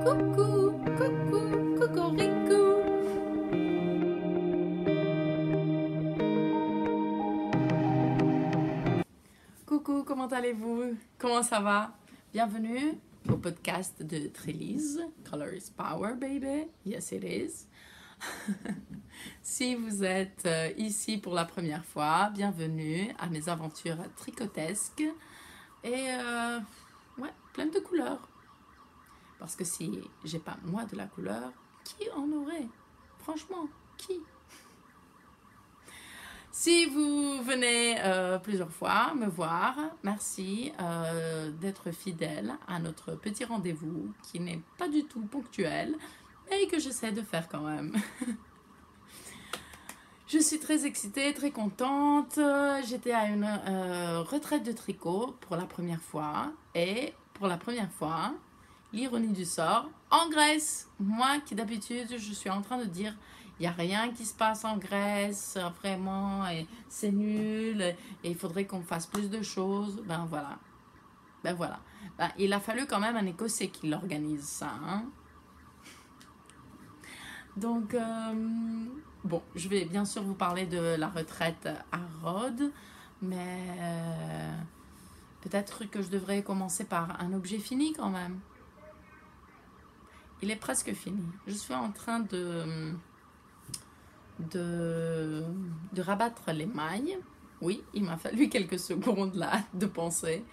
Coucou, coucou, cocorico. Coucou, comment allez-vous? Comment ça va? Bienvenue au podcast de Trélise. Color is power, baby. Yes, it is. Si vous êtes ici pour la première fois, bienvenue à mes aventures tricotesques et ouais, pleines de couleurs. Parce que si j'ai pas moi de la couleur, qui en aurait? Franchement, qui? Si vous venez plusieurs fois me voir, merci d'être fidèle à notre petit rendez-vous qui n'est pas du tout ponctuel, mais que j'essaie de faire quand même. Je suis très excitée, très contente. J'étais à une retraite de tricot pour la première fois. Et pour la première fois, l'ironie du sort, en Grèce. Moi qui d'habitude, je suis en train de dire, il n'y a rien qui se passe en Grèce, vraiment, et c'est nul, et il faudrait qu'on fasse plus de choses. Ben voilà. Ben, il a fallu quand même un Écossais qui l'organise ça, hein. Donc, bon, je vais bien sûr vous parler de la retraite à Rhodes, mais peut-être que je devrais commencer par un objet fini quand même. Il est presque fini. Je suis en train de rabattre les mailles. Oui, il m'a fallu quelques secondes là de penser.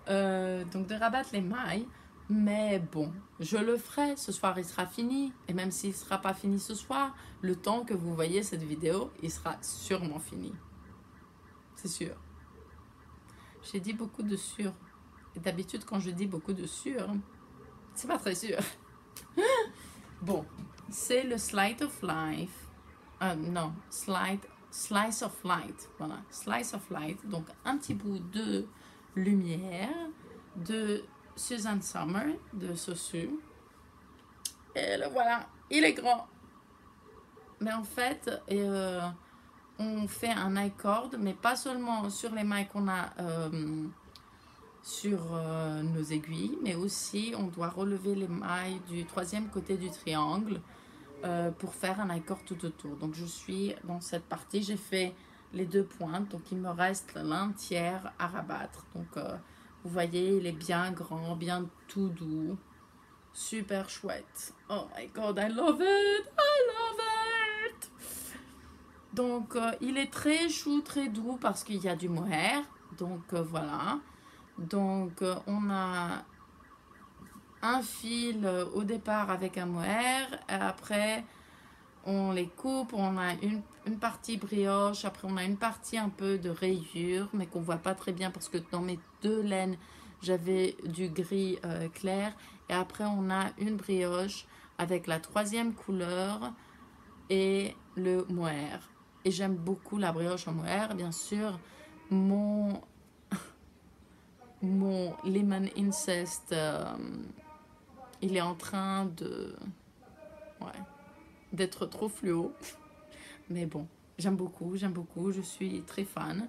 Donc de rabattre les mailles. Mais bon, je le ferai, ce soir il sera fini. Et même s'il ne sera pas fini ce soir, le temps que vous voyez cette vidéo, il sera sûrement fini. C'est sûr. J'ai dit beaucoup de sûr. Et d'habitude, quand je dis beaucoup de sûr, c'est pas très sûr. Bon, c'est le Slice of Life. Non, Slice of Light. Voilà, Slice of Light. Donc un petit bout de lumière de Susan Sommer de Sosu. Et le voilà, il est grand. Mais en fait, on fait un I-cord, mais pas seulement sur les mailles qu'on a sur nos aiguilles, mais aussi on doit relever les mailles du troisième côté du triangle pour faire un I-cord tout autour. Donc je suis dans cette partie, j'ai fait les deux pointes, donc il me reste l'un tiers à rabattre. Donc vous voyez, il est bien grand, bien tout doux. Super chouette. Oh my god, I love it! I love it! Donc, il est très chou, très doux parce qu'il y a du mohair. Donc, voilà. Donc, on a un fil au départ avec un mohair. Et après, on les coupe. On a une partie brioche. Après, on a une partie un peu de rayure, mais qu'on ne voit pas très bien parce que dans mes deux laines, j'avais du gris clair. Et après, on a une brioche avec la troisième couleur et le mohair. Et j'aime beaucoup la brioche en mohair. Bien sûr, mon Lemon Incest, il est en train d'être trop fluo. Mais bon, j'aime beaucoup, je suis très fan.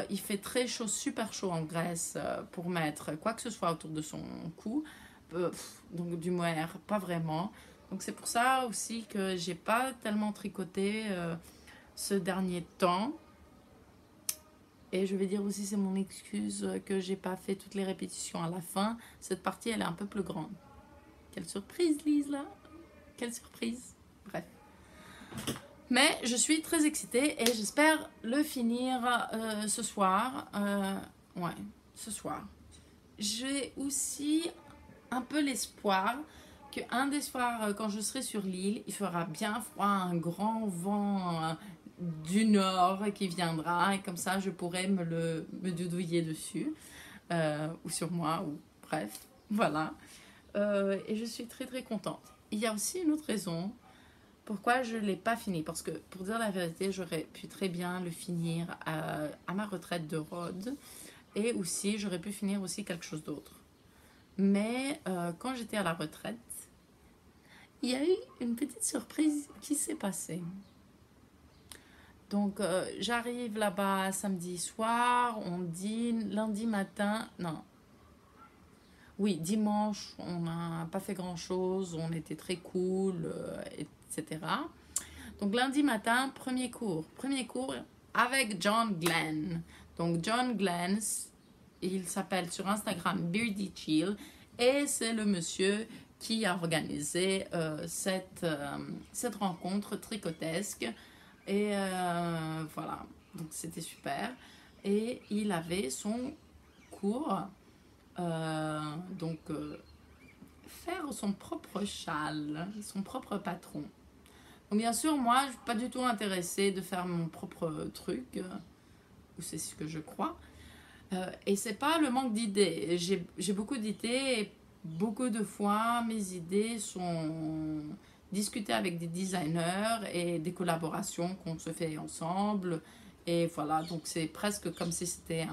Il fait très chaud, super chaud en Grèce pour mettre quoi que ce soit autour de son cou. Donc du mohair, pas vraiment. Donc c'est pour ça aussi que j'ai pas tellement tricoté ce dernier temps. Et je vais dire aussi, c'est mon excuse que j'ai pas fait toutes les répétitions à la fin. Cette partie, elle est un peu plus grande. Quelle surprise, Lise, là! Quelle surprise! Bref. Mais je suis très excitée et j'espère le finir ce soir. Ouais, ce soir. J'ai aussi un peu l'espoir qu'un des soirs, quand je serai sur l'île, il fera bien froid, un grand vent du nord qui viendra. Et comme ça, je pourrai me doudouiller dessus. Ou sur moi, ou bref. Voilà. Et je suis très très contente. Il y a aussi une autre raison pourquoi je ne l'ai pas fini. Parce que, pour dire la vérité, j'aurais pu très bien le finir à ma retraite de Rhodes. Et aussi, j'aurais pu finir aussi quelque chose d'autre. Mais quand j'étais à la retraite, il y a eu une petite surprise qui s'est passée. Donc, j'arrive là-bas samedi soir, on dîne, lundi matin, non. Oui, dimanche, on n'a pas fait grand-chose, on était très cool, etc. Donc lundi matin, premier cours. Premier cours avec John Glenn. Donc John Glenn, il s'appelle sur Instagram Beardy Chill et c'est le monsieur qui a organisé cette rencontre tricotesque. Et voilà, donc c'était super. Et il avait son cours, faire son propre châle, son propre patron. Donc bien sûr, moi, je ne suis pas du tout intéressée de faire mon propre truc, ou c'est ce que je crois. Et c'est pas le manque d'idées. J'ai beaucoup d'idées et beaucoup de fois, mes idées sont discutées avec des designers et des collaborations qu'on se fait ensemble. Et voilà, donc c'est presque comme si c'était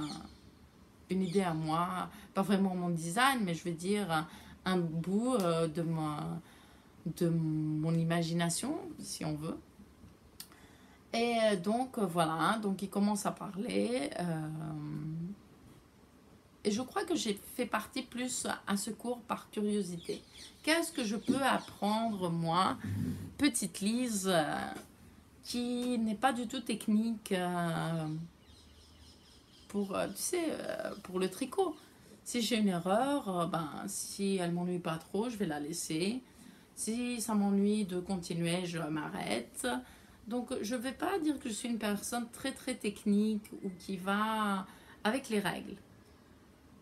une idée à moi. Pas vraiment mon design, mais je veux dire un bout de mon imagination, si on veut. Et donc voilà, donc il commence à parler. Et je crois que j'ai fait partie plus à ce cours par curiosité. Qu'est-ce que je peux apprendre, moi, petite Lise, qui n'est pas du tout technique pour le tricot. Si j'ai une erreur, si elle m'ennuie pas trop, je vais la laisser. Si ça m'ennuie de continuer, je m'arrête. Donc, je ne vais pas dire que je suis une personne très très technique ou qui va avec les règles.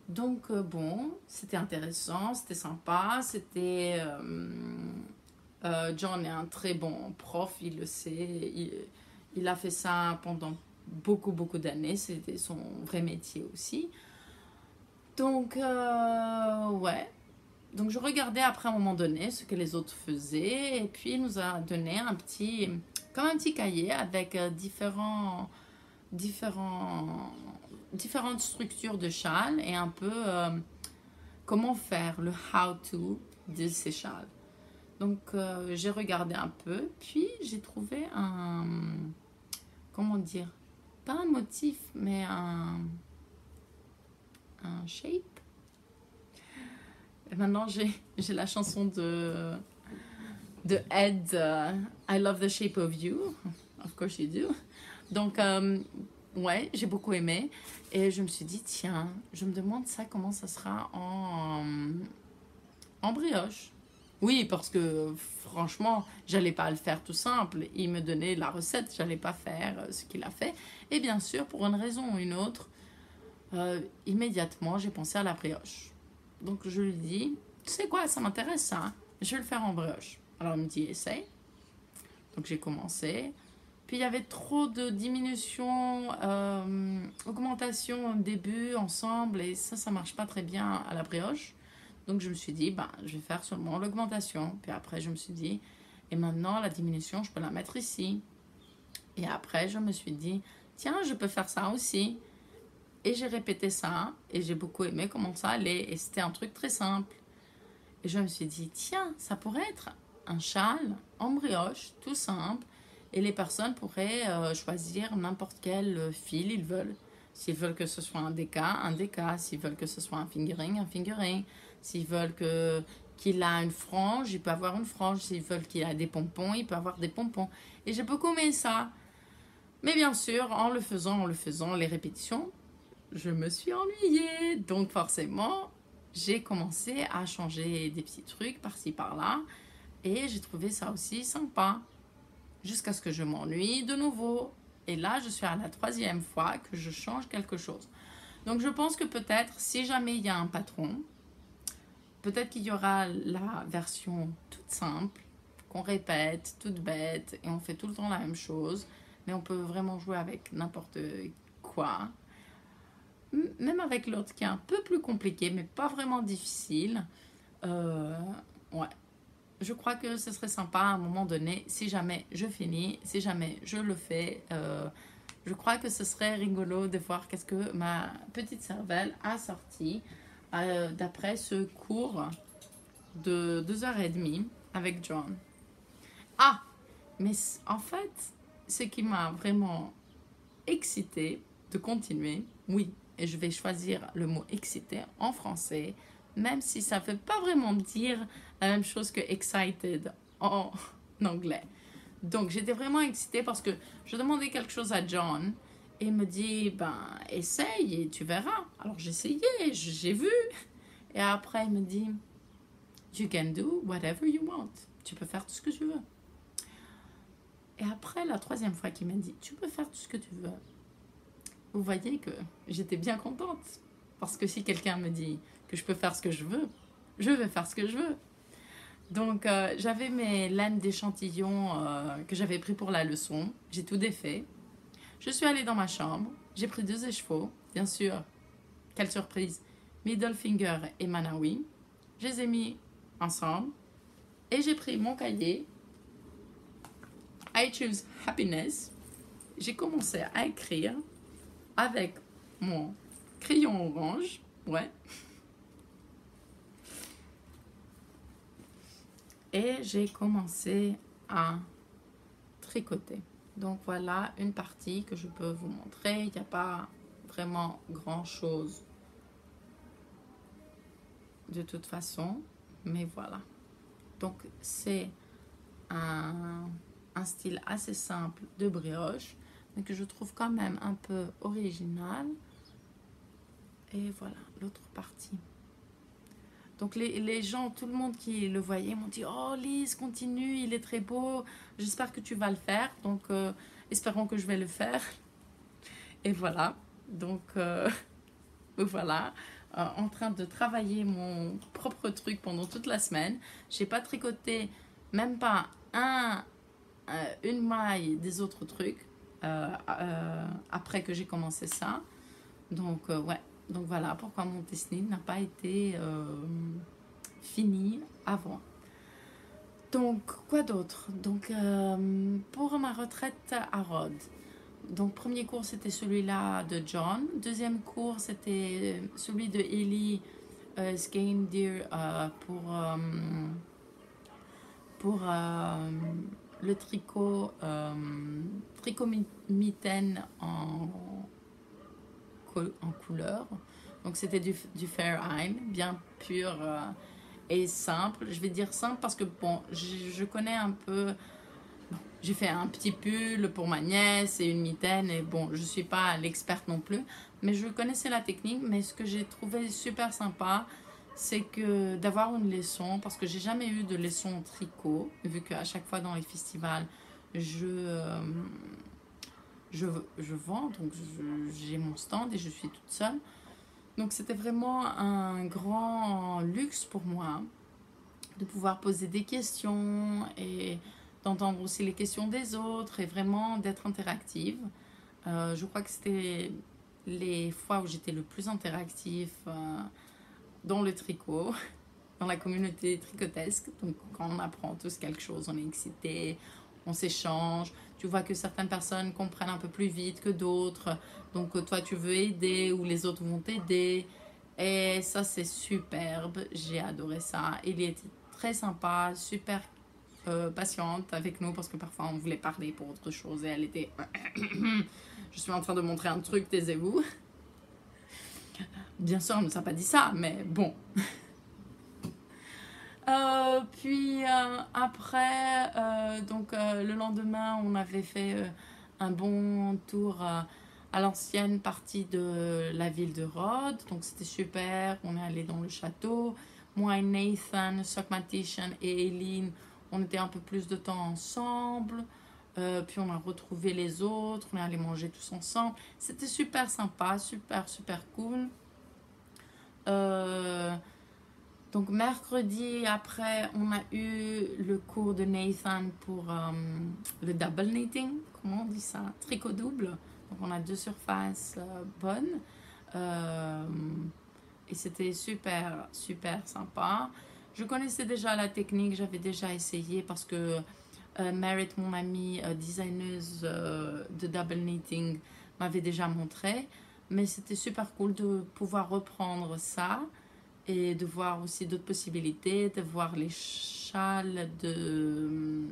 Donc, bon, c'était intéressant, c'était sympa, John est un très bon prof, il le sait, il a fait ça pendant beaucoup, beaucoup d'années, c'était son vrai métier aussi. Donc, ouais. Donc, je regardais après à un moment donné ce que les autres faisaient, et puis il nous a donné comme un petit cahier avec différentes structures de châles et un peu comment faire le how-to de ces châles. Donc j'ai regardé un peu, puis j'ai trouvé comment dire, pas un motif, mais un shape. Et maintenant j'ai la chanson de Ed, I Love the Shape of You, of course you do. Donc ouais, j'ai beaucoup aimé. Et je me suis dit, tiens, je me demande ça, comment ça sera en brioche. Oui, parce que franchement, j'allais pas le faire tout simple. Il me donnait la recette, j'allais pas faire ce qu'il a fait. Et bien sûr, pour une raison ou une autre, immédiatement, j'ai pensé à la brioche. Donc je lui dis, tu sais quoi, ça m'intéresse ça, hein. Je vais le faire en brioche. Alors il me dit, essaye. Donc j'ai commencé. Puis il y avait trop de diminution, augmentation au début ensemble et ça marche pas très bien à la brioche. Donc je me suis dit, je vais faire seulement l'augmentation. Puis après je me suis dit, et maintenant la diminution, je peux la mettre ici. Et après je me suis dit, tiens, je peux faire ça aussi. Et j'ai répété ça et j'ai beaucoup aimé comment ça allait. Et c'était un truc très simple. Et je me suis dit, tiens, ça pourrait être un châle en brioche, tout simple. Et les personnes pourraient choisir n'importe quel fil ils veulent. S'ils veulent que ce soit un DK. S'ils veulent que ce soit un fingering. S'ils veulent qu'il a une frange, il peut avoir une frange. S'ils veulent qu'il a des pompons, il peut avoir des pompons. Et j'ai beaucoup aimé ça. Mais bien sûr, en le faisant, les répétitions, je me suis ennuyée. Donc forcément, j'ai commencé à changer des petits trucs par-ci, par-là. Et j'ai trouvé ça aussi sympa. Jusqu'à ce que je m'ennuie de nouveau. Et là, je suis à la 3e fois que je change quelque chose. Donc, je pense que peut-être, si jamais il y a un patron, peut-être qu'il y aura la version toute simple, qu'on répète, toute bête, et on fait tout le temps la même chose. Mais on peut vraiment jouer avec n'importe quoi. Même avec l'autre qui est un peu plus compliqué, mais pas vraiment difficile. Ouais. Je crois que ce serait sympa à un moment donné, si jamais je finis, si jamais je le fais, je crois que ce serait rigolo de voir qu'est-ce que ma petite cervelle a sorti d'après ce cours de 2h30 avec John. Ah, mais en fait, ce qui m'a vraiment excitée de continuer, oui, et je vais choisir le mot excité en français, même si ça ne veut pas vraiment dire la même chose que excited en anglais. Donc j'étais vraiment excitée parce que je demandais quelque chose à John et il me dit, ben essaye et tu verras. Alors j'ai essayé, j'ai vu. Et après il me dit, you can do whatever you want. Tu peux faire tout ce que tu veux. Et après la troisième fois qu'il m'a dit, tu peux faire tout ce que tu veux. Vous voyez que j'étais bien contente. Parce que si quelqu'un me dit que je peux faire ce que je vais faire ce que je veux. Donc, j'avais mes laines d'échantillons que j'avais pris pour la leçon. J'ai tout défait. Je suis allée dans ma chambre. J'ai pris 2 échevaux. Bien sûr, quelle surprise. Middle finger et Manawi. Je les ai mis ensemble. Et j'ai pris mon cahier. I choose happiness. J'ai commencé à écrire avec mon crayon orange. Ouais. Et j'ai commencé à tricoter. Donc voilà une partie que je peux vous montrer. Il n'y a pas vraiment grand chose de toute façon, mais voilà. Donc c'est un style assez simple de brioche, mais que je trouve quand même un peu original. Et voilà l'autre partie. Donc les gens, tout le monde qui le voyait m'ont dit « Oh Lise, continue, il est très beau, j'espère que tu vas le faire. » Donc espérons que je vais le faire. Et voilà, donc voilà, en train de travailler mon propre truc pendant toute la semaine. J'ai pas tricoté même pas une maille des autres trucs après que j'ai commencé ça. Donc ouais. Donc voilà pourquoi mon testing n'a pas été fini avant. Donc quoi d'autre? Donc pour ma retraite à Rhodes. Donc premier cours c'était celui-là de John. Deuxième cours c'était celui de Ellie Skein-Deer pour le tricot mitaine en couleur. Donc c'était du Fairheim, bien pur et simple. Je vais dire simple parce que bon, je connais un peu. Bon, j'ai fait un petit pull pour ma nièce et une mitaine et bon, je suis pas l'experte non plus, mais je connaissais la technique. Mais ce que j'ai trouvé super sympa, c'est que d'avoir une leçon, parce que j'ai jamais eu de leçon tricot, vu qu'à chaque fois dans les festivals, je vends, donc j'ai mon stand et je suis toute seule. Donc c'était vraiment un grand luxe pour moi de pouvoir poser des questions et d'entendre aussi les questions des autres et vraiment d'être interactive. Je crois que c'était les fois où j'étais le plus interactif dans le tricot, dans la communauté tricotesque. Donc quand on apprend tous quelque chose, on est excité, on s'échange. Tu vois que certaines personnes comprennent un peu plus vite que d'autres. Donc toi tu veux aider ou les autres vont t'aider. Et ça c'est superbe, j'ai adoré ça. Il était très sympa, super patiente avec nous parce que parfois on voulait parler pour autre chose et elle était je suis en train de montrer un truc, taisez-vous. Bien sûr, elle ne nous a pas dit ça, mais bon. Puis après, le lendemain, on avait fait un bon tour à l'ancienne partie de la ville de Rhodes. Donc c'était super, on est allé dans le château. Moi et Nathan, Sokmatishan et Eileen, on était un peu plus de temps ensemble. Puis on a retrouvé les autres, on est allé manger tous ensemble. C'était super sympa, super cool. Donc mercredi après, on a eu le cours de Nathan pour le double knitting, comment on dit ça? Tricot double. Donc on a 2 surfaces bonnes. Et c'était super sympa. Je connaissais déjà la technique, j'avais déjà essayé parce que Merit, mon amie designeuse de double knitting, m'avait déjà montré. Mais c'était super cool de pouvoir reprendre ça et de voir aussi d'autres possibilités, de voir les châles de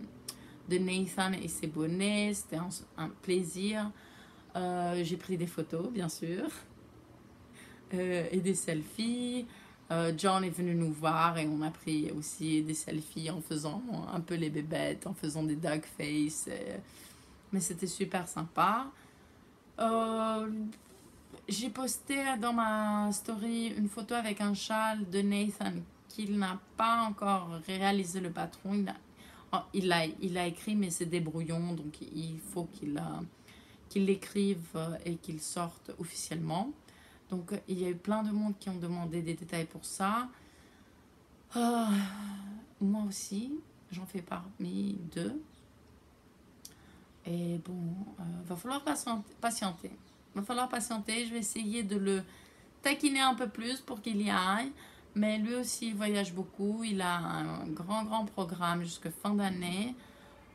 Nathan et ses bonnets. C'était un plaisir. J'ai pris des photos, bien sûr, et des selfies. John est venu nous voir et on a pris aussi des selfies en faisant un peu les bébêtes, en faisant des dog face. Mais c'était super sympa. Euh, j'ai posté dans ma story une photo avec un châle de Nathan qu'il n'a pas encore réalisé le patron. Il a écrit, mais c'est des brouillons, donc il faut qu'il l'écrive et qu'il sorte officiellement. Donc il y a eu plein de monde qui ont demandé des détails pour ça. Moi aussi, j'en fais parmi deux. Et bon, va falloir patienter. Va falloir patienter. Je vais essayer de le taquiner un peu plus pour qu'il y aille. Mais lui aussi, il voyage beaucoup. Il a un grand programme jusqu'à fin d'année.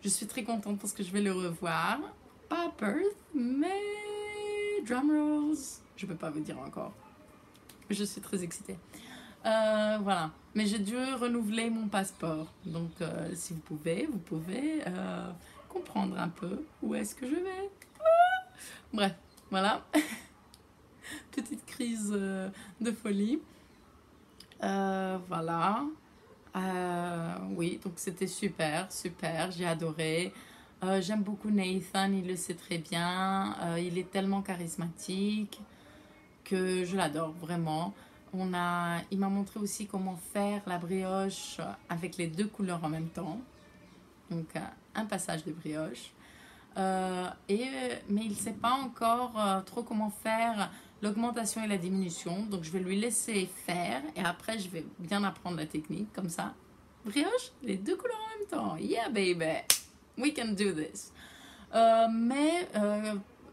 Je suis très contente parce que je vais le revoir. Pas à Perth, mais drumrolls. Je ne peux pas vous dire encore. Je suis très excitée. Voilà. Mais j'ai dû renouveler mon passeport. Donc, si vous pouvez comprendre un peu où est-ce que je vais. Bref, voilà. Petite crise de folie. Voilà. Oui, donc c'était super, j'ai adoré. J'aime beaucoup Nathan, il le sait très bien. Il est tellement charismatique que je l'adore vraiment. Il m'a montré aussi comment faire la brioche avec les deux couleurs en même temps. Donc un passage de brioche. Mais il ne sait pas encore trop comment faire l'augmentation et la diminution. Donc je vais lui laisser faire et après je vais bien apprendre la technique comme ça. Brioche, les deux couleurs en même temps. Yeah baby, we can do this. Mais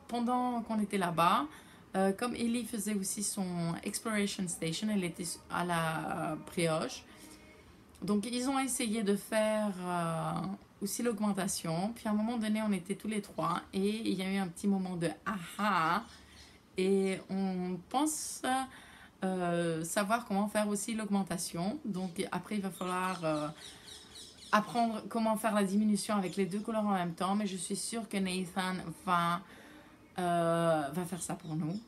pendant qu'on était là-bas, comme Ellie faisait aussi son exploration station, elle était à la brioche. Donc ils ont essayé de faire aussi l'augmentation. Puis à un moment donné, on était tous les trois et il y a eu un petit moment de aha. Et on pense savoir comment faire aussi l'augmentation. Donc après, il va falloir apprendre comment faire la diminution avec les deux couleurs en même temps. Mais je suis sûre que Nathan va faire ça pour nous.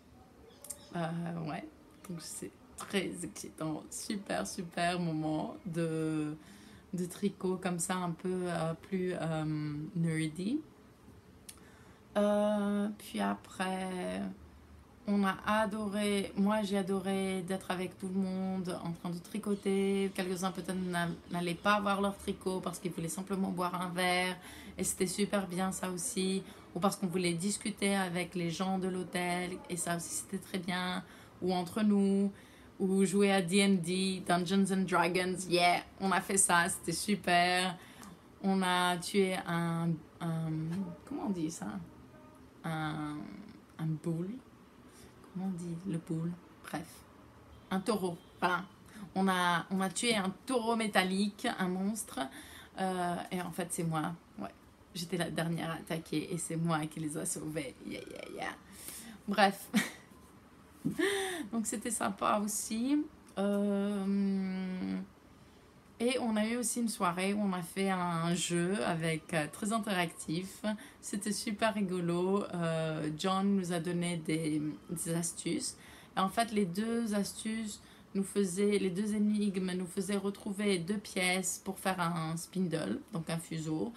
Ouais, donc c'est très excitant. Super moment de tricot comme ça, un peu plus nerdy. Puis après, on a adoré, moi j'ai adoré d'être avec tout le monde en train de tricoter. Quelques-uns peut-être n'allaient pas avoir leur tricot parce qu'ils voulaient simplement boire un verre et c'était super bien ça aussi. Ou parce qu'on voulait discuter avec les gens de l'hôtel et ça aussi c'était très bien. Ou entre nous, ou jouer à D&D, Dungeons and Dragons, yeah, on a fait ça, c'était super. On a tué comment on dit ça? Un boule. Comment on dit le boule? Bref, un taureau, voilà. On a tué un taureau métallique, un monstre. Et en fait, c'est moi. Ouais. J'étais la dernière à attaquer et c'est moi qui les a sauvés. Yeah. Bref. Donc, c'était sympa aussi. Et on a eu aussi une soirée où on a fait un jeu avec très interactif. C'était super rigolo. John nous a donné des astuces. Et en fait, les deux astuces les deux énigmes nous faisaient retrouver deux pièces pour faire un spindle, donc un fuseau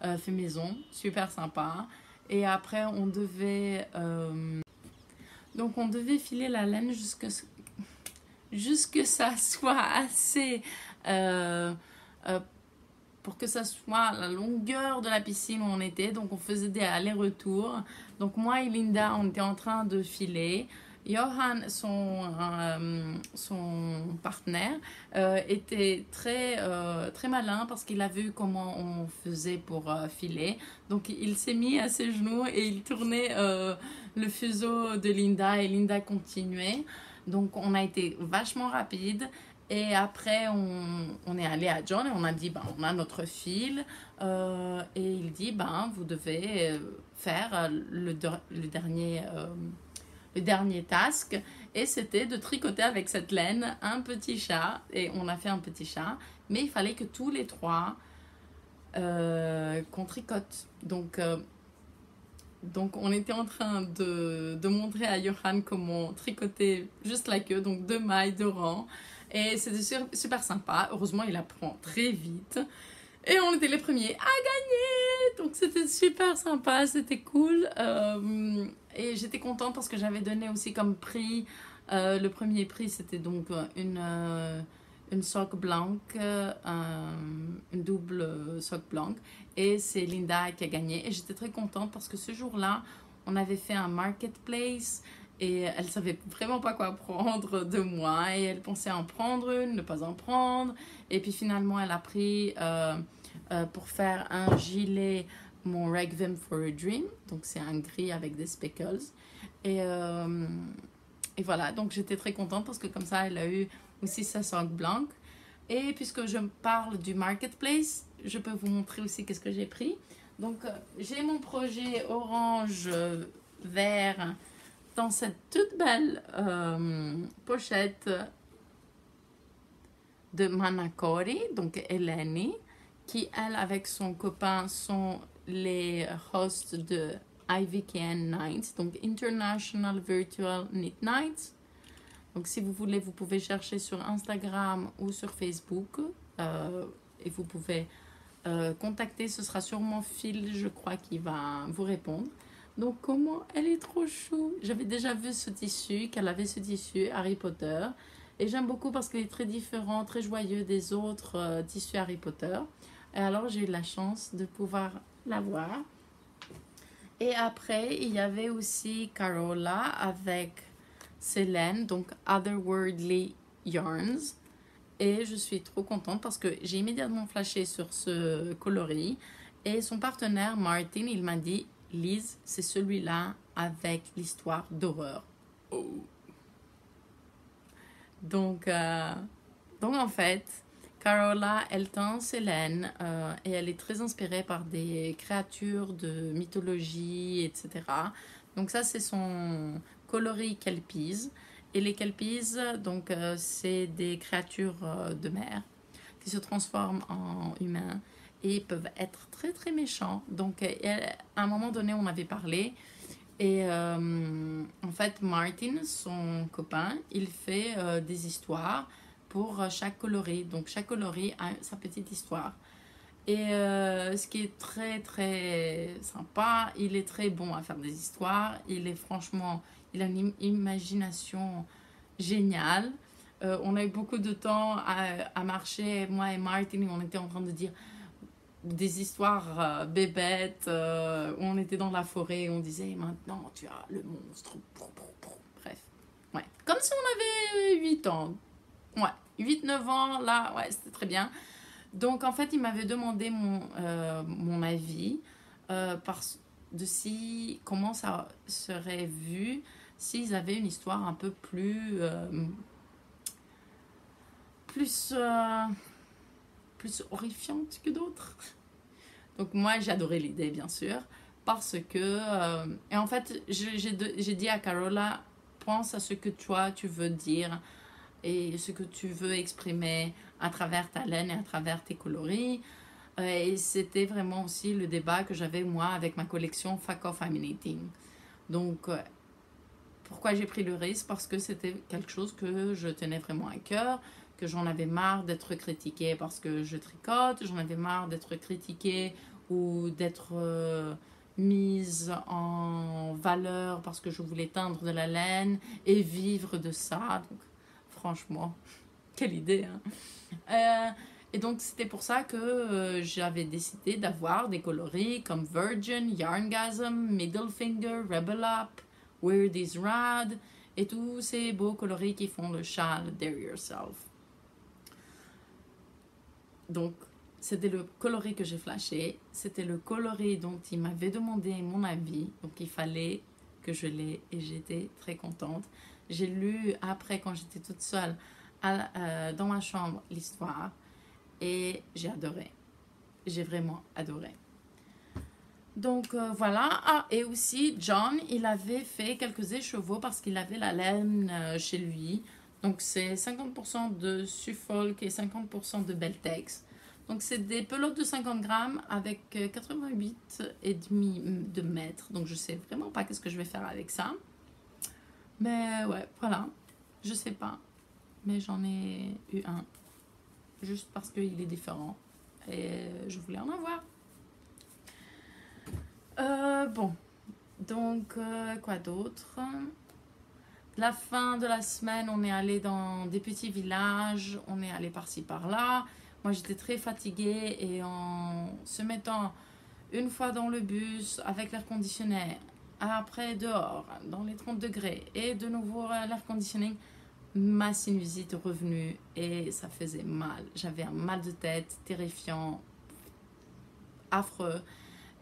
fait maison. Super sympa. Et après, on devait filer la laine jusque ça soit assez pour que ça soit la longueur de la piscine où on était. Donc on faisait des allers-retours. Donc moi et Linda, on était en train de filer. Johan, son partenaire, était très malin parce qu'il a vu comment on faisait pour filer. Donc il s'est mis à ses genoux et il tournait le fuseau de Linda et Linda continuait. Donc on a été vachement rapide. Et après, on est allé à John et on a dit, on a notre fil. Et il dit, vous devez faire le dernier task. Et c'était de tricoter avec cette laine un petit chat. Et on a fait un petit chat. Mais il fallait que tous les trois qu'on tricote. Donc on était en train de montrer à Johan comment tricoter juste la queue. Donc 2 mailles, 2 rangs. Et c'était super sympa. Heureusement, il apprend très vite. Et on était les premiers à gagner. Donc c'était super sympa, c'était cool. Et j'étais contente parce que j'avais donné aussi comme prix. Le premier prix, c'était donc une sock blanche, une double sock blanche. Et c'est Linda qui a gagné. Et j'étais très contente parce que ce jour-là, on avait fait un marketplace. Et elle savait vraiment pas quoi prendre de moi. Et elle pensait en prendre une, ne pas en prendre. Et puis finalement, elle a pris pour faire un gilet mon Requiem for a Dream. Donc c'est un gris avec des speckles. Et, euh, et voilà, donc j'étais très contente parce que comme ça, elle a eu aussi sa sock blanche. Et puisque je parle du marketplace, je peux vous montrer aussi qu'est-ce que j'ai pris. Donc j'ai mon projet orange vert dans cette toute belle pochette de Manakori, donc Eleni, qui elle avec son copain sont les hosts de IVKN Nights, donc International Virtual Knit Nights. Donc si vous voulez, vous pouvez chercher sur Instagram ou sur Facebook et vous pouvez contacter, ce sera sûrement Phil, je crois, qui va vous répondre. Donc comment elle est trop chou. J'avais déjà vu ce tissu, qu'elle avait ce tissu Harry Potter. Et j'aime beaucoup parce qu'il est très différent, très joyeux des autres tissus Harry Potter. Et alors j'ai eu la chance de pouvoir l'avoir. Et après, il y avait aussi Carola avec Célène, donc Otherworldly Yarns. Et je suis trop contente parce que j'ai immédiatement flashé sur ce coloris. Et son partenaire, Martin, il m'a dit, Lise, c'est celui-là avec l'histoire d'horreur. Oh. Donc en fait, Carola, elle teint Célène et elle est très inspirée par des créatures de mythologie, etc. Donc ça, c'est son coloris Kelpies. Et les Kelpies, donc c'est des créatures de mer qui se transforment en humains et peuvent être très très méchants. Donc à un moment donné, on avait parlé. Et en fait, Martin, son copain, il fait des histoires pour chaque coloris. Donc chaque coloris a sa petite histoire. Et ce qui est très très sympa, il est très bon à faire des histoires. Il est franchement, il a une imagination géniale. On a eu beaucoup de temps à marcher, moi et Martin, et on était en train de dire des histoires bébêtes où on était dans la forêt et on disait maintenant tu as le monstre. Bref, ouais. Comme si on avait 8 ans. Ouais, 8 9 ans, là, ouais, c'était très bien. Donc en fait, il m'avait demandé mon avis de si comment ça serait vu s'ils avaient une histoire un peu plus plus horrifiante que d'autres. Donc moi, j'ai adoré l'idée, bien sûr, parce que... et en fait, j'ai dit à Carola, pense à ce que toi, tu veux dire et ce que tu veux exprimer à travers ta laine et à travers tes coloris. Et c'était vraiment aussi le débat que j'avais, moi, avec ma collection Fuck Off I'm Knitting. Donc, pourquoi j'ai pris le risque? Parce que c'était quelque chose que je tenais vraiment à cœur, que j'en avais marre d'être critiquée parce que je tricote, j'en avais marre d'être critiquée ou d'être mise en valeur parce que je voulais teindre de la laine et vivre de ça. Donc, franchement, quelle idée, hein? Et donc, c'était pour ça que j'avais décidé d'avoir des coloris comme Virgin, Yarngasm, Middle Finger, Rebel Up, Weird is Rad et tous ces beaux coloris qui font le châle Dare Yourself. Donc, c'était le coloris que j'ai flashé. C'était le coloris dont il m'avait demandé mon avis. Donc, il fallait que je l'ai et j'étais très contente. J'ai lu après, quand j'étais toute seule dans ma chambre, l'histoire et j'ai adoré. J'ai vraiment adoré. Donc voilà. Ah, et aussi John, il avait fait quelques écheveaux parce qu'il avait la laine chez lui. Donc c'est 50% de Suffolk et 50% de Beltex. Donc c'est des pelotes de 50 grammes avec 88,5 de mètres. Donc je sais vraiment pas qu'est-ce que je vais faire avec ça. Mais ouais, voilà. Je sais pas. mais j'en ai eu un. Juste parce qu'il est différent. Et je voulais en avoir. Bon, donc quoi d'autre? La fin de la semaine, on est allé dans des petits villages, on est allé par-ci par-là. Moi, j'étais très fatiguée et en se mettant une fois dans le bus avec l'air conditionné, après dehors, dans les 30 degrés et de nouveau l'air conditionné, ma sinusite est revenue et ça faisait mal. J'avais un mal de tête terrifiant, affreux.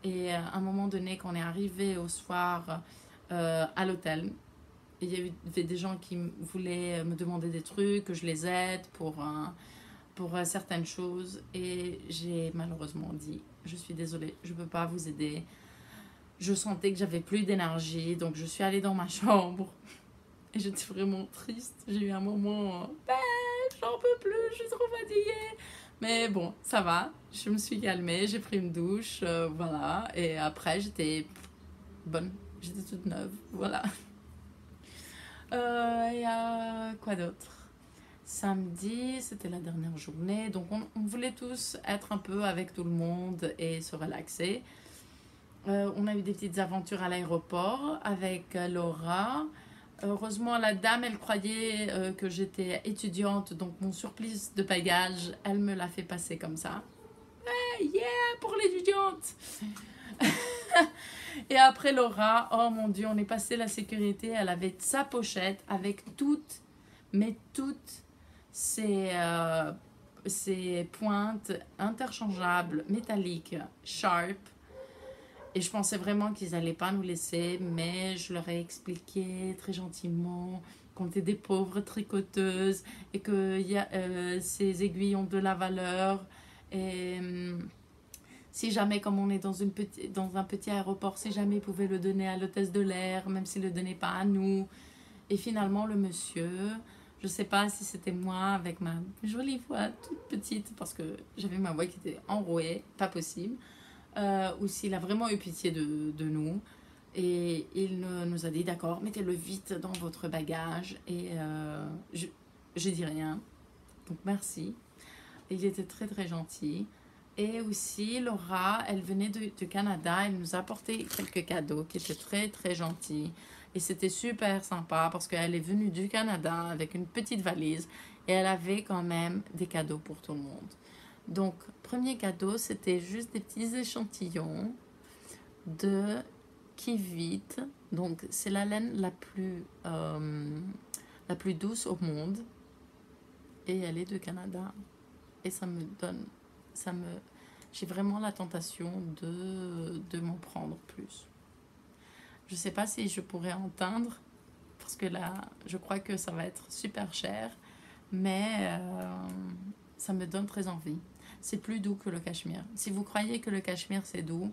Et à un moment donné, quand on est arrivé au soir à l'hôtel, il y avait des gens qui voulaient me demander des trucs, que je les aide pour certaines choses. Et j'ai malheureusement dit, je suis désolée, je ne peux pas vous aider. Je sentais que j'avais plus d'énergie, donc je suis allée dans ma chambre. Et j'étais vraiment triste. J'ai eu un moment, j'en peux plus, je suis trop fatiguée. Mais bon, ça va. Je me suis calmée, j'ai pris une douche, voilà. Et après, j'étais bonne. J'étais toute neuve, voilà. Et quoi d'autre? Samedi, c'était la dernière journée. Donc, on voulait tous être un peu avec tout le monde et se relaxer. On a eu des petites aventures à l'aéroport avec Laura. Heureusement, la dame, elle croyait que j'étais étudiante, donc mon surplus de bagages, elle me l'a fait passer comme ça. Hey, yeah, pour l'étudiante! Et après Laura, oh mon Dieu, on est passé la sécurité, elle avait sa pochette avec toutes ces pointes interchangeables, métalliques, sharp. Et je pensais vraiment qu'ils n'allaient pas nous laisser, mais je leur ai expliqué très gentiment qu'on était des pauvres tricoteuses et que ces aiguilles ont de la valeur. Et si jamais, comme on est dans un petit aéroport, si jamais ils pouvaient le donner à l'hôtesse de l'air, même s'ils ne le donnaient pas à nous. Et finalement, le monsieur, je ne sais pas si c'était moi avec ma jolie voix toute petite, parce que j'avais ma voix qui était enrouée, pas possible. Ou s'il a vraiment eu pitié de nous et il nous a dit d'accord, mettez-le vite dans votre bagage et je dis rien, donc merci. Il était très très gentil. Et aussi Laura, elle venait du Canada, elle nous a apporté quelques cadeaux qui étaient très très gentils et c'était super sympa parce qu'elle est venue du Canada avec une petite valise et elle avait quand même des cadeaux pour tout le monde. Donc, premier cadeau, c'était juste des petits échantillons de Kivit. Donc, c'est la laine la plus douce au monde. Et elle est du Canada. Et j'ai vraiment la tentation de m'en prendre plus. Je ne sais pas si je pourrais en teindre, parce que là, je crois que ça va être super cher. Mais ça me donne très envie. C'est plus doux que le cachemire. Si vous croyez que le cachemire c'est doux,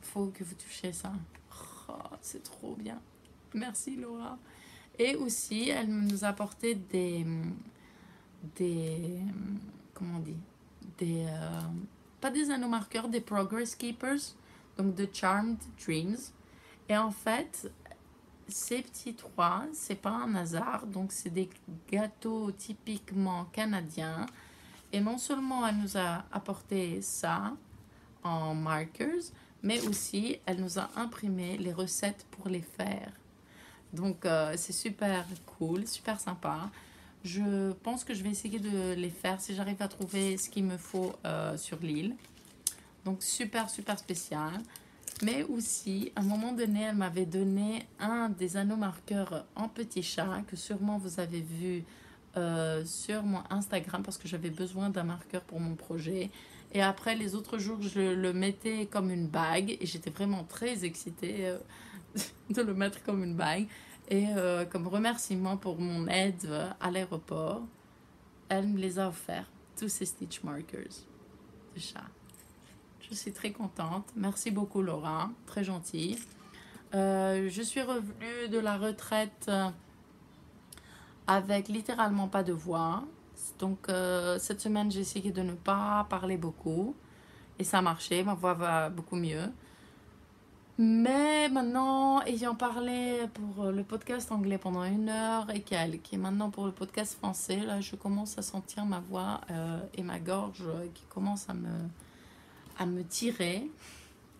faut que vous touchiez ça. Oh, c'est trop bien. Merci Laura. Et aussi, elle nous a apporté des comment on dit, pas des anneaux marqueurs, des progress keepers, donc de Charmed Dreams. Et en fait, ces petits trois, c'est pas un hasard, donc c'est des gâteaux typiquement canadiens. Et non seulement elle nous a apporté ça en markers, mais aussi elle nous a imprimé les recettes pour les faire. Donc c'est super cool, super sympa. Je pense que je vais essayer de les faire si j'arrive à trouver ce qu'il me faut sur l'île. Donc super super spécial. Mais aussi, à un moment donné, elle m'avait donné un des anneaux marqueurs en petit chat que sûrement vous avez vu sur mon Instagram parce que j'avais besoin d'un marqueur pour mon projet. Et après, les autres jours, je le mettais comme une bague et j'étais vraiment très excitée de le mettre comme une bague. Et comme remerciement pour mon aide à l'aéroport, elle me les a offerts, tous ces stitch markers de chat. Je suis très contente. Merci beaucoup Laura, très gentille. Je suis revenue de la retraite avec littéralement pas de voix. Donc cette semaine j'ai essayé de ne pas parler beaucoup et ça a marché, ma voix va beaucoup mieux. Mais maintenant, ayant parlé pour le podcast anglais pendant 1 heure et quelques, et maintenant pour le podcast français, là, je commence à sentir ma voix et ma gorge qui commencent à me tirer,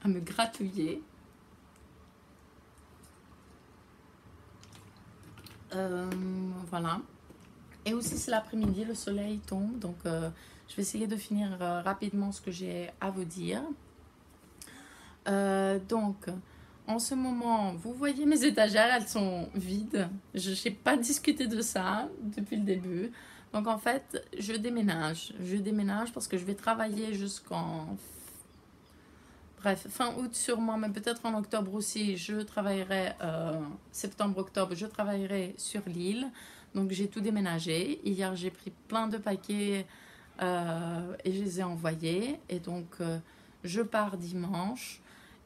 à me gratouiller. Voilà. Et aussi, c'est l'après-midi, le soleil tombe, donc je vais essayer de finir rapidement ce que j'ai à vous dire. Donc, en ce moment, vous voyez mes étagères, elles sont vides. Je n'ai pas discuté de ça depuis le début. Donc, en fait, je déménage. Je déménage parce que je vais travailler jusqu'en... Bref, fin août sûrement, mais peut-être en octobre aussi. Je travaillerai, septembre-octobre, je travaillerai sur l'île. Donc, j'ai tout déménagé. Hier, j'ai pris plein de paquets et je les ai envoyés. Et donc, je pars dimanche.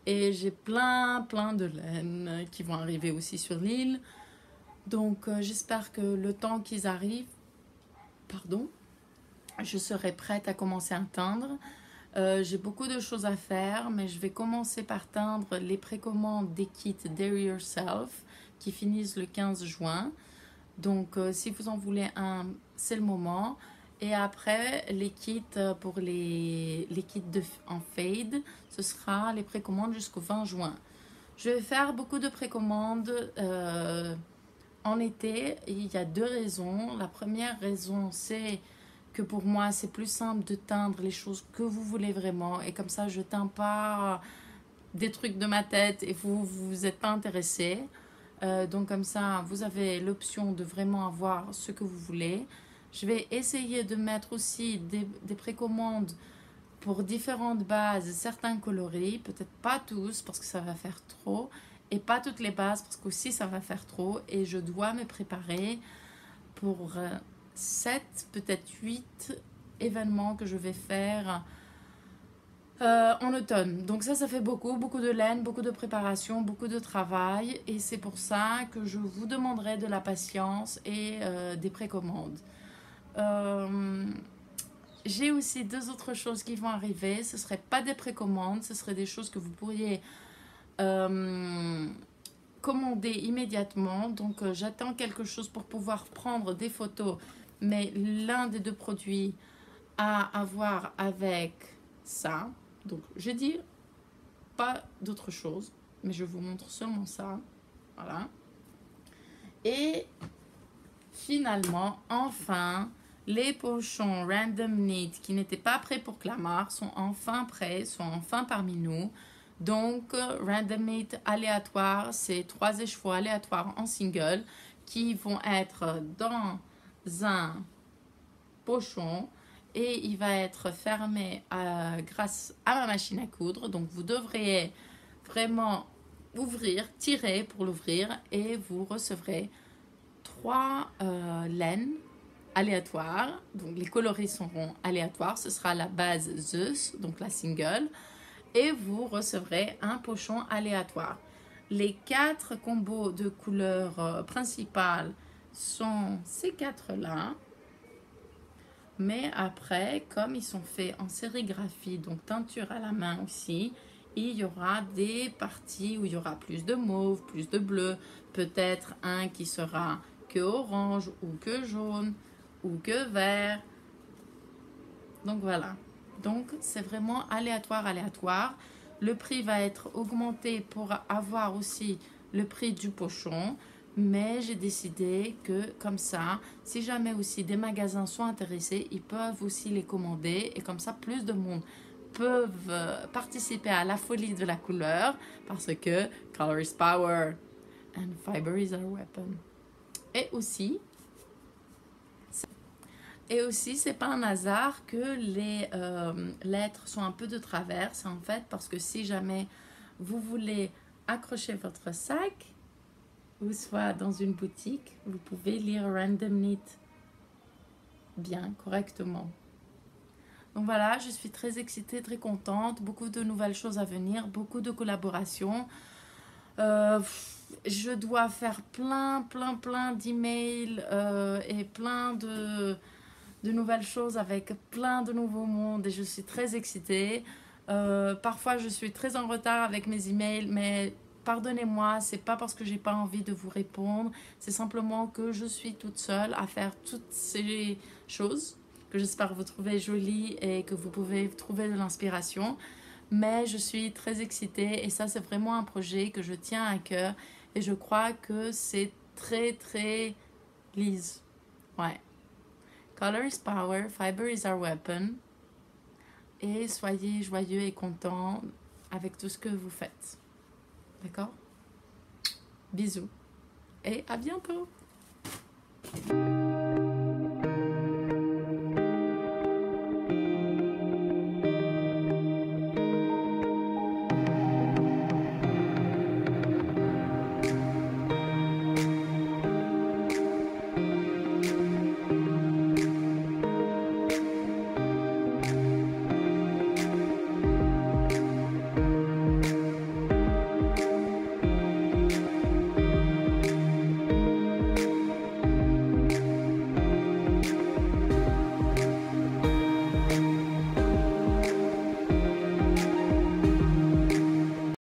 Et j'ai plein de laine qui vont arriver aussi sur l'île. Donc j'espère que le temps qu'ils arrivent, je serai prête à commencer à teindre. J'ai beaucoup de choses à faire, mais je vais commencer par teindre les précommandes des kits Dare Yourself qui finissent le 15 juin. Donc si vous en voulez un, c'est le moment. Et après, les kits pour les kits en fade, ce sera les précommandes jusqu'au 20 juin. Je vais faire beaucoup de précommandes en été. Il y a 2 raisons. La première raison, c'est que pour moi, c'est plus simple de teindre les choses que vous voulez vraiment. Et comme ça, je ne teins pas des trucs de ma tête et vous n'êtes pas intéressé. Donc comme ça, vous avez l'option de vraiment avoir ce que vous voulez. Je vais essayer de mettre aussi des précommandes pour différentes bases, certains coloris, peut-être pas tous parce que ça va faire trop, et pas toutes les bases parce qu'aussi ça va faire trop, et je dois me préparer pour 7, peut-être 8 événements que je vais faire en automne. Donc ça fait beaucoup de laine, beaucoup de préparation, beaucoup de travail, et c'est pour ça que je vous demanderai de la patience et des précommandes. J'ai aussi 2 autres choses qui vont arriver. Ce ne seraient pas des précommandes, ce seraient des choses que vous pourriez commander immédiatement. Donc j'attends quelque chose pour pouvoir prendre des photos, mais l'un des 2 produits à avoir avec ça. Donc je dis pas d'autre chose, mais je vous montre seulement ça. Voilà. Et finalement, enfin, les pochons Random Knit qui n'étaient pas prêts pour Clamart sont enfin prêts, sont enfin parmi nous. Donc, Random Knit aléatoire, c'est 3 écheveaux aléatoires en single qui vont être dans un pochon et il va être fermé grâce à ma machine à coudre. Donc, vous devriez vraiment ouvrir, tirer pour l'ouvrir et vous recevrez 3 laines aléatoires. Donc les coloris seront aléatoires. Ce sera la base Zeus, donc la single. Et vous recevrez un pochon aléatoire. Les 4 combos de couleurs principales sont ces 4-là. Mais après, comme ils sont faits en sérigraphie, donc teinture à la main aussi, il y aura des parties où il y aura plus de mauve, plus de bleu, peut-être un qui sera que orange ou que jaune ou que vert. Donc voilà. Donc c'est vraiment aléatoire. Le prix va être augmenté pour avoir aussi le prix du pochon. Mais j'ai décidé que comme ça, si jamais aussi des magasins sont intéressés, ils peuvent aussi les commander. Et comme ça, plus de monde peuvent participer à la folie de la couleur. Parce que color is power and fiber is our weapon. Et aussi, c'est pas un hasard que les lettres sont un peu de travers. C'est en fait parce que si jamais vous voulez accrocher votre sac, ou soit dans une boutique, vous pouvez lire Random Knit bien, correctement. Donc voilà, je suis très excitée, très contente. Beaucoup de nouvelles choses à venir, beaucoup de collaborations. Je dois faire plein d'emails et plein de nouvelles choses avec plein de nouveaux mondes et je suis très excitée. Parfois, je suis très en retard avec mes emails, mais pardonnez-moi, c'est pas parce que j'ai pas envie de vous répondre, c'est simplement que je suis toute seule à faire toutes ces choses que j'espère vous trouver jolies et que vous pouvez trouver de l'inspiration. Mais je suis très excitée et ça, c'est vraiment un projet que je tiens à cœur et je crois que c'est très lisse. Ouais. Color is power, fiber is our weapon. Et soyez joyeux et contents avec tout ce que vous faites. D'accord? Bisous et à bientôt!